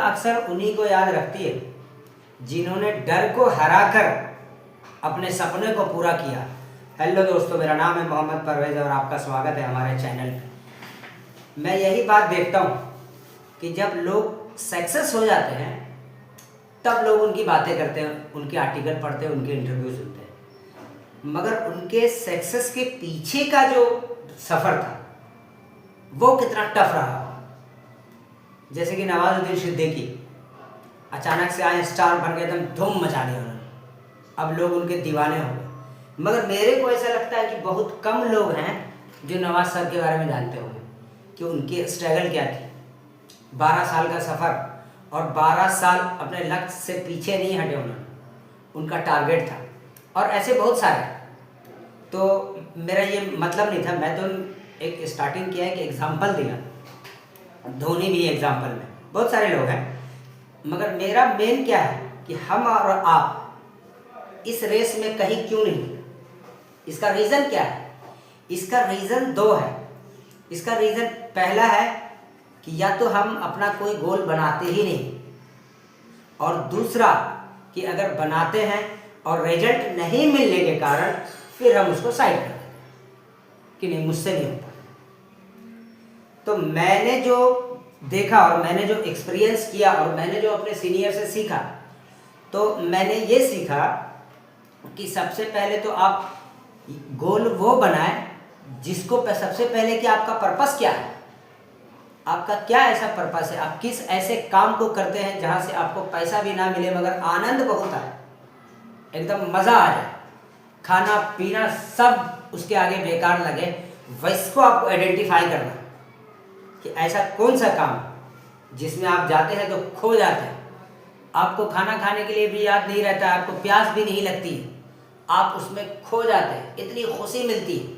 अक्सर उन्हीं को याद रखती है जिन्होंने डर को हराकर अपने सपने को पूरा किया। हेलो दोस्तों, मेरा नाम है मोहम्मद परवेज़ और आपका स्वागत है हमारे चैनल पे। मैं यही बात देखता हूँ कि जब लोग सक्सेस हो जाते हैं तब लोग उनकी बातें करते हैं, उनके आर्टिकल पढ़ते हैं, उनके इंटरव्यू सुनते हैं, मगर उनके सक्सेस के पीछे का जो सफ़र था वो कितना टफ रहा। जैसे कि नवाजुद्दीन सिद्दीकी अचानक से आए, स्टार बन गए, एकदम धूम मचा दिया उन्होंने, अब लोग उनके दीवाने हो गए। मगर मेरे को ऐसा लगता है कि बहुत कम लोग हैं जो नवाज सर के बारे में जानते होंगे कि उनकी स्ट्रगल क्या थी। 12 साल का सफ़र और 12 साल अपने लक्ष्य से पीछे नहीं हटे उन्होंने, उनका टारगेट था। और ऐसे बहुत सारे, तो मेरा ये मतलब नहीं था, मैं तो एक स्टार्टिंग किया है कि एग्जाम्पल दिया। धोनी भी एग्जाम्पल में, बहुत सारे लोग हैं, मगर मेरा मेन क्या है कि हम और आप इस रेस में कहीं क्यों नहीं। इसका रीज़न क्या है? इसका रीज़न 2 है। इसका रीज़न पहला है कि या तो हम अपना कोई गोल बनाते ही नहीं, और दूसरा कि अगर बनाते हैं और रिजल्ट नहीं मिलने के कारण फिर हम उसको साइड कर देते हैं कि नहीं, मुझसे नहीं होता। तो मैंने जो देखा और मैंने जो एक्सपीरियंस किया और मैंने जो अपने सीनियर से सीखा, तो मैंने ये सीखा कि सबसे पहले तो आप गोल वो बनाएं जिसको सबसे पहले कि आपका पर्पस क्या है, आपका क्या ऐसा पर्पस है, आप किस ऐसे काम को करते हैं जहाँ से आपको पैसा भी ना मिले मगर आनंद बहुत आए, एकदम मज़ा आ जाए, खाना पीना सब उसके आगे बेकार लगे। वैसको आपको आइडेंटिफाई करना कि ऐसा कौन सा काम जिसमें आप जाते हैं तो खो जाते हैं, आपको खाना खाने के लिए भी याद नहीं रहता, आपको प्यास भी नहीं लगती, आप उसमें खो जाते हैं, इतनी खुशी मिलती है,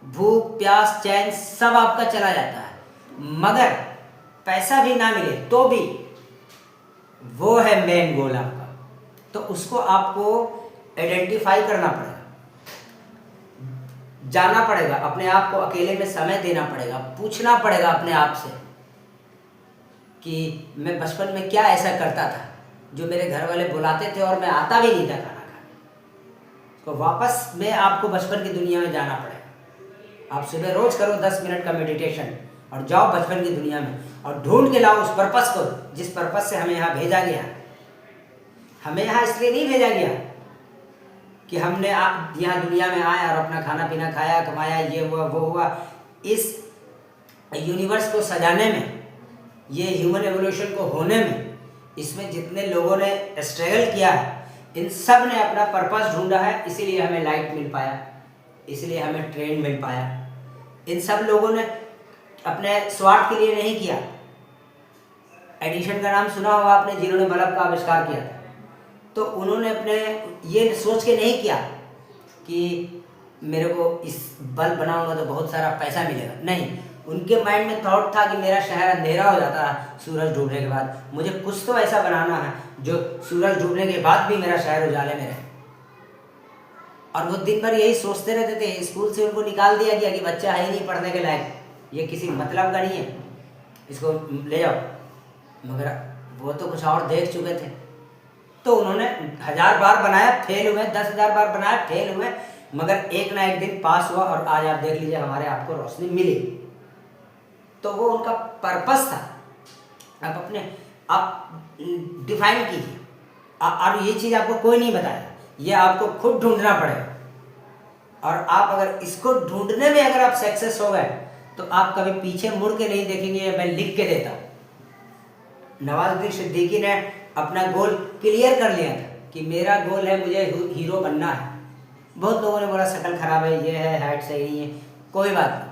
भूख प्यास चैन सब आपका चला जाता है, मगर पैसा भी ना मिले तो भी वो है मेन गोल आपका। तो उसको आपको आइडेंटिफाई करना पड़ेगा, जाना पड़ेगा, अपने आप को अकेले में समय देना पड़ेगा, पूछना पड़ेगा अपने आप से कि मैं बचपन में क्या ऐसा करता था जो मेरे घर वाले बुलाते थे और मैं आता भी नहीं था खाना खाने। तो वापस में आपको बचपन की दुनिया में जाना पड़ेगा। आप सुबह रोज करो 10 मिनट का मेडिटेशन और जाओ बचपन की दुनिया में और ढूंढ के लाओ उस पर्पस को जिस पर्पस से हमें यहाँ भेजा गया। हमें यहाँ इसलिए नहीं भेजा गया कि हमने यहाँ दुनिया में आए और अपना खाना पीना खाया, कमाया, ये हुआ वो हुआ। इस यूनिवर्स को सजाने में, ये ह्यूमन एवोल्यूशन को होने में, इसमें जितने लोगों ने स्ट्रगल किया है, इन सब ने अपना पर्पस ढूंढा है, इसीलिए हमें लाइट मिल पाया, इसलिए हमें ट्रेन मिल पाया। इन सब लोगों ने अपने स्वार्थ के लिए नहीं किया। एडिशन का नाम सुना होगा आपने, जिन्होंने बल्ब का आविष्कार किया था, तो उन्होंने अपने ये सोच के नहीं किया कि मेरे को इस बल्ब बनाऊंगा तो बहुत सारा पैसा मिलेगा, नहीं। उनके माइंड में थॉट था कि मेरा शहर अंधेरा हो जाता है सूरज डूबने के बाद, मुझे कुछ तो ऐसा बनाना है जो सूरज डूबने के बाद भी मेरा शहर उजाले में रहे। और वो दिन भर यही सोचते रहते थे। स्कूल से उनको निकाल दिया गया कि बच्चा है ही नहीं पढ़ने के लायक, ये किसी मतलब का नहीं है, इसको ले जाओ। मगर वो तो कुछ और देख चुके थे, तो उन्होंने 1000 बार बनाया, फेल हुए, 10,000 बार बनाया, फेल हुए, मगर एक ना एक दिन पास हुआ और आज आप देख लीजिए हमारे आपको रोशनी मिली। तो वो उनका पर्पस था। आप डिफाइन कीजिए, और ये चीज़ आपको कोई नहीं बताएगा, ये आपको खुद ढूंढना पड़ेगा। और आप अगर इसको ढूंढने में अगर आप सक्सेस हो गए तो आप कभी पीछे मुड़ के नहीं देखेंगे। मैं लिख के देता हूँ, नवाजुद्दीन सिद्दीकी ने अपना गोल क्लियर कर लिया था कि मेरा गोल है, मुझे हीरो बनना है। बहुत लोगों ने बोला शक्ल खराब है, ये है, हाइट सही नहीं है, कोई बात नहीं,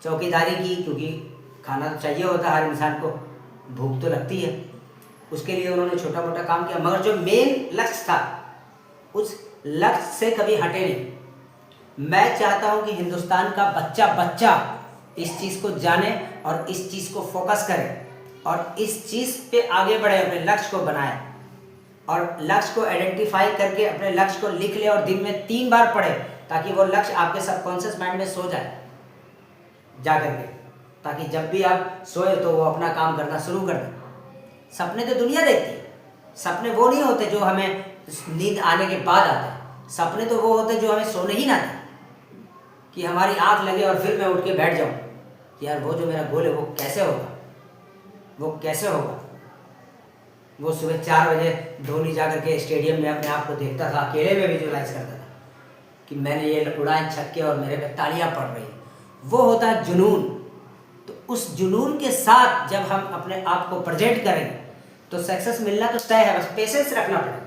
चौकीदारी की, क्योंकि खाना तो चाहिए होता है हर इंसान को, भूख तो लगती है, उसके लिए उन्होंने छोटा मोटा काम किया, मगर जो मेन लक्ष्य था उस लक्ष्य से कभी हटे नहीं। मैं चाहता हूं कि हिंदुस्तान का बच्चा बच्चा इस चीज़ को जाने और इस चीज़ को फोकस करे और इस चीज़ पे आगे बढ़े, अपने लक्ष्य को बनाए और लक्ष्य को आइडेंटिफाई करके अपने लक्ष्य को लिख ले और दिन में 3 बार पढ़े, ताकि वो लक्ष्य आपके सबकॉन्शियस माइंड में सो जाए जा करके। ताकि जब भी आप सोए तो वो अपना काम करना शुरू कर दें। सपने तो दुनिया देखती है, सपने वो नहीं होते जो हमें नींद आने के बाद आते हैं। सपने तो वो होते जो हमें सोने ही ना दें, कि हमारी आंख लगे और फिर मैं उठ के बैठ जाऊँ कि यार वो जो मेरा गोल है वो कैसे होगा, वो कैसे होगा। वो सुबह 4 बजे धोनी जा करके स्टेडियम में अपने आप को देखता था, अकेले में विजुअलाइज करता था कि मैंने ये उड़ान छक्के और मेरे पे तालियां पड़ रही हैं। वो होता है जुनून। तो उस जुनून के साथ जब हम अपने आप को प्रेजेंट करेंगे तो सक्सेस मिलना तो तय है। बस पेशेंस रखना पड़ेगा,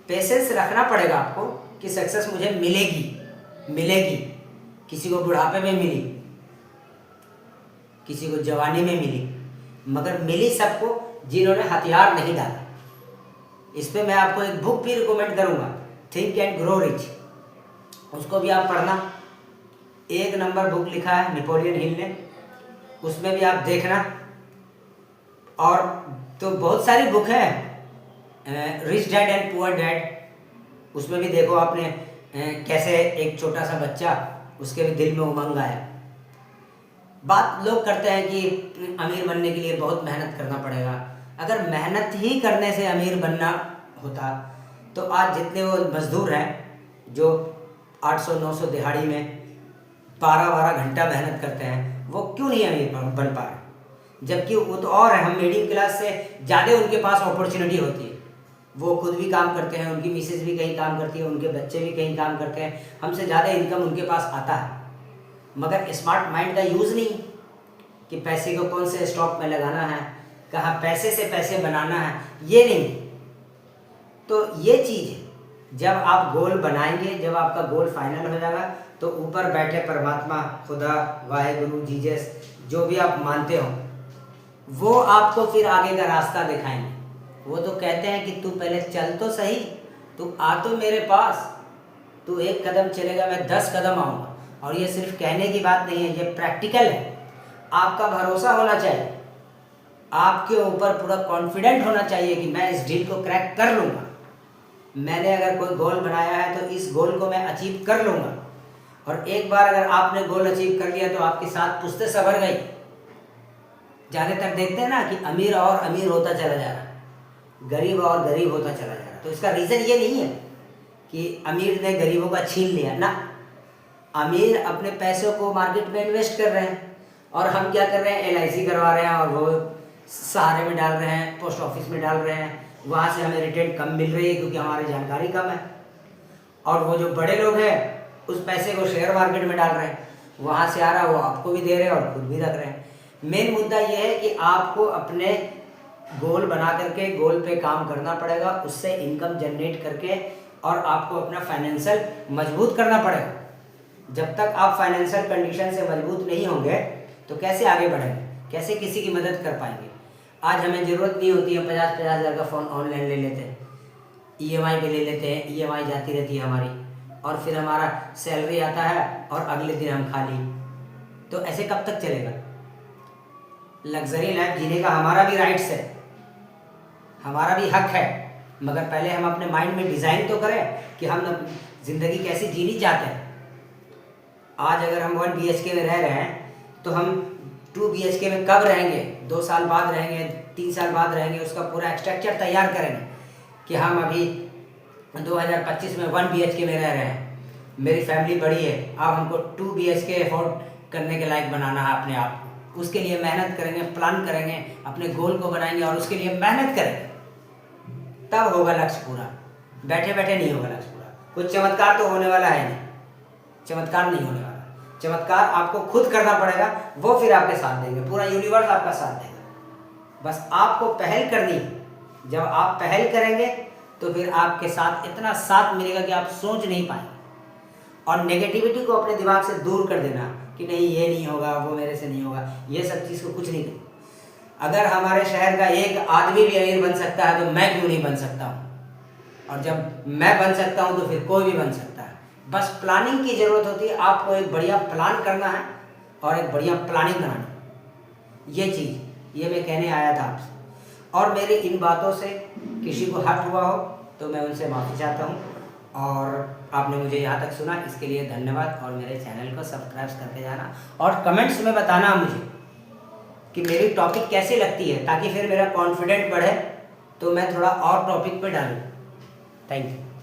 पेशेंस रखना पड़ेगा आपको कि सक्सेस मुझे मिलेगी। किसी को बुढ़ापे में मिली, किसी को जवानी में मिली, मगर मिली सबको जिन्होंने हथियार नहीं डाला। इस पे मैं आपको एक बुक भी रिकमेंड करूंगा, थिंक एंड ग्रो रिच। उसको भी आप पढ़ना, 1 नंबर बुक लिखा है नेपोलियन हिल ने, उसमें भी आप देखना। और तो बहुत सारी बुक है, rich dad and poor dad, उसमें भी देखो आपने कैसे एक छोटा सा बच्चा, उसके भी दिल में उमंग आया। बात लोग करते हैं कि अमीर बनने के लिए बहुत मेहनत करना पड़ेगा। अगर मेहनत ही करने से अमीर बनना होता तो आज जितने वो मजदूर हैं जो 800-900 दिहाड़ी में 12-12 घंटा मेहनत करते हैं, वो क्यों नहीं अमीर बन पा रहे। जबकि वो तो और है, हम मिडिल क्लास से ज़्यादा उनके पास अपॉर्चुनिटी होती है। वो खुद भी काम करते हैं, उनकी मिसेज भी कहीं काम करती है, उनके बच्चे भी कहीं काम करते हैं, हमसे ज़्यादा इनकम उनके पास आता है। मगर स्मार्ट माइंड का यूज़ नहीं कि पैसे को कौन से स्टॉक में लगाना है, कहाँ पैसे से पैसे बनाना है, ये नहीं। तो ये चीज़ है, जब आप गोल बनाएंगे, जब आपका गोल फाइनल हो जाएगा तो ऊपर बैठे परमात्मा, खुदा, वाहेगुरु, जीसस, जो भी आप मानते हो, वो आपको फिर आगे का रास्ता दिखाएंगे। वो तो कहते हैं कि तू पहले चल तो सही, तू आ तो मेरे पास, तू 1 कदम चलेगा मैं 10 कदम आऊँगा। और ये सिर्फ कहने की बात नहीं है, ये प्रैक्टिकल है। आपका भरोसा होना चाहिए, आपके ऊपर पूरा कॉन्फिडेंट होना चाहिए कि मैं इस डील को क्रैक कर लूँगा। मैंने अगर कोई गोल बनाया है तो इस गोल को मैं अचीव कर लूँगा। और एक बार अगर आपने गोल अचीव कर लिया तो आपकी 7 पुश्तें संवर गई। ज़्यादातर देखते हैं ना कि अमीर और अमीर होता चला जा रहा है, गरीब और गरीब होता चला जा रहा है। तो इसका रीज़न ये नहीं है कि अमीर ने गरीबों का छीन लिया ना, अमीर अपने पैसों को मार्केट में इन्वेस्ट कर रहे हैं और हम क्या कर रहे हैं, LIC करवा रहे हैं और वो सहारे में डाल रहे हैं, पोस्ट ऑफिस में डाल रहे हैं। वहाँ से हमें रिटर्न कम मिल रही है क्योंकि हमारी जानकारी कम है। और वो जो बड़े लोग हैं उस पैसे को शेयर मार्केट में डाल रहे हैं, वहाँ से आ रहा है, वो आपको भी दे रहे हैं और खुद भी रख रहे हैं। मेन मुद्दा ये है कि आपको अपने गोल बना करके गोल पे काम करना पड़ेगा, उससे इनकम जनरेट करके, और आपको अपना फाइनेंशियल मजबूत करना पड़ेगा। जब तक आप फाइनेंशियल कंडीशन से मजबूत नहीं होंगे तो कैसे आगे बढ़ेंगे, कैसे किसी की मदद कर पाएंगे। आज हमें ज़रूरत नहीं होती है, 50-50 हज़ार का फ़ोन ऑनलाइन ले लेते हैं, EMI पे ले लेते हैं, EMI जाती रहती है हमारी, और फिर हमारा सैलरी आता है और अगले दिन हम खाली। तो ऐसे कब तक चलेगा। लग्जरी लाइफ जीने का हमारा भी राइट्स है, हमारा भी हक है, मगर पहले हम अपने माइंड में डिज़ाइन तो करें कि हम ज़िंदगी कैसी जीनी चाहते हैं। आज अगर हम 1 BHK में रह रहे हैं तो हम 2 BHK में कब रहेंगे, 2 साल बाद रहेंगे, 3 साल बाद रहेंगे, उसका पूरा स्ट्रक्चर तैयार करेंगे कि हम अभी 2025 में 1 BHK में रह रहे हैं, मेरी फैमिली बड़ी है, अब हमको 2 BHK अफोर्ड करने के लायक बनाना है अपने आप को। उसके लिए मेहनत करेंगे, प्लान करेंगे, अपने गोल को बनाएंगे और उसके लिए मेहनत करेंगे, तब होगा लक्ष्य पूरा। बैठे बैठे नहीं होगा लक्ष्य पूरा। कुछ चमत्कार तो होने वाला है नहीं, चमत्कार नहीं होने वाला। चमत्कार आपको खुद करना पड़ेगा, वो फिर आपके साथ देंगे, पूरा यूनिवर्स आपका साथ देगा। बस आपको पहल करनी है। जब आप पहल करेंगे तो फिर आपके साथ इतना साथ मिलेगा कि आप सोच नहीं पाएंगे। और नेगेटिविटी को अपने दिमाग से दूर कर देना कि नहीं ये नहीं होगा, वो मेरे से नहीं होगा, ये सब चीज़ को कुछ नहीं करना। अगर हमारे शहर का एक आदमी भी अमीर बन सकता है तो मैं क्यों नहीं बन सकता हूँ। और जब मैं बन सकता हूँ तो फिर कोई भी बन सकता है। बस प्लानिंग की ज़रूरत होती है। आपको एक बढ़िया प्लान करना है और एक बढ़िया प्लानिंग बनानी। ये चीज़ ये मैं कहने आया था आपसे। और मेरी इन बातों से किसी को हर्ट हुआ हो तो मैं उनसे माफ़ी चाहता हूँ। और आपने मुझे यहाँ तक सुना, इसके लिए धन्यवाद। और मेरे चैनल को सब्सक्राइब करके जाना और कमेंट्स में बताना मुझे कि मेरी टॉपिक कैसी लगती है, ताकि फिर मेरा कॉन्फिडेंट बढ़े तो मैं थोड़ा और टॉपिक पे डालूँ। Thank you.